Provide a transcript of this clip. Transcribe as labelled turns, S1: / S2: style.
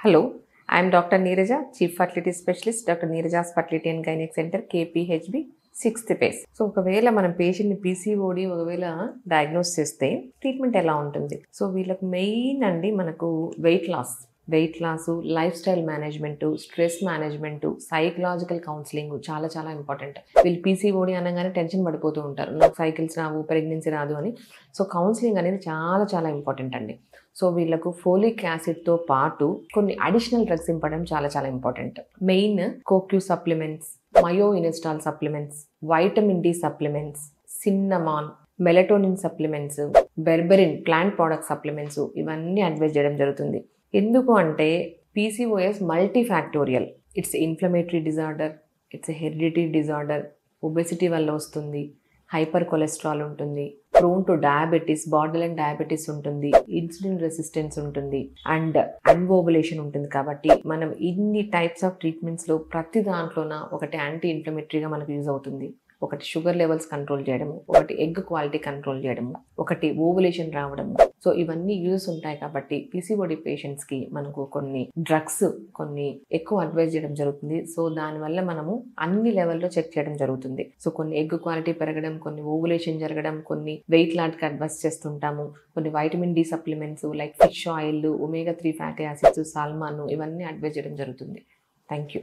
S1: Hello, I am Dr. Neeraja, Chief Fertility Specialist, Dr. Neeraja's Fertility and Gynec Center, KPHB, 6th phase. So ఒకవేళ మనం పేషెంట్ని PCOD ఒకవేళ diagnose చేస్తే treatment ఎలా ఉంటుంది? సో వీళ్ళకి మెయిన్ అండి మనకు weight loss, lifestyle management, stress management, psychological counselling చాలా చాలా ఇంపార్టెంట్. వీళ్ళు పీసీఓడి అనగానే టెన్షన్ పడిపోతూ ఉంటారు, నాకు సైకిల్స్ రావు, ప్రెగ్నెన్సీ రాదు అని. సో కౌన్సిలింగ్ అనేది చాలా చాలా ఇంపార్టెంట్ అండి. సో వీళ్ళకు ఫోలిక్ యాసిడ్తో పాటు కొన్ని అడిషనల్ డ్రగ్స్ ఇవ్వడం చాలా చాలా important. Main CoQ supplements, myo inositol supplements, vitamin D supplements, cinnamon, melatonin supplements, berberine plant product supplements ఇవన్నీ అడ్వైజ్ చేయడం జరుగుతుంది. ఎందుకు అంటే PCOS multifactorial. It's inflammatory disorder, it's hereditary disorder, obesity వల్ల వస్తుంది, హైపర్ కొలెస్ట్రాల్ ఉంటుంది, prone to diabetes, borderline diabetes ఉంటుంది, insulin resistance ఉంటుంది, అండ్ అన్ఓవులేషన్ ఉంటుంది. కాబట్టి మనం ఇన్ని టైప్స్ ఆఫ్ ట్రీట్మెంట్స్లో ప్రతి దాంట్లోన ఒకటి యాంటీ ఇన్ఫ్లమేటరీగా మనకు యూజ్ అవుతుంది, ఒకటి షుగర్ లెవెల్స్ కంట్రోల్ చేయడము, ఒకటి ఎగ్ క్వాలిటీ కంట్రోల్ చేయడము, ఒకటి ఓవులేషన్ రావడము. సో ఇవన్నీ యూజెస్ ఉంటాయి. కాబట్టి పీసీఓడి పేషెంట్స్కి మనకు కొన్ని డ్రగ్స్ కొన్ని ఎక్కువ అడ్వైజ్ చేయడం జరుగుతుంది. సో దానివల్ల మనము అన్ని లెవెల్లో చెక్ చేయడం జరుగుతుంది. సో కొన్ని ఎగ్ క్వాలిటీ పెరగడం, కొన్ని ఓవులేషన్ జరగడం, కొన్ని వెయిట్ లాట్కి అడ్వైజ్ చేస్తుంటాము, కొన్ని vitamin D supplements like fish oil, omega 3 fatty acids, salmon ఇవన్నీ అడ్వైజ్ చేయడం జరుగుతుంది. Thank you.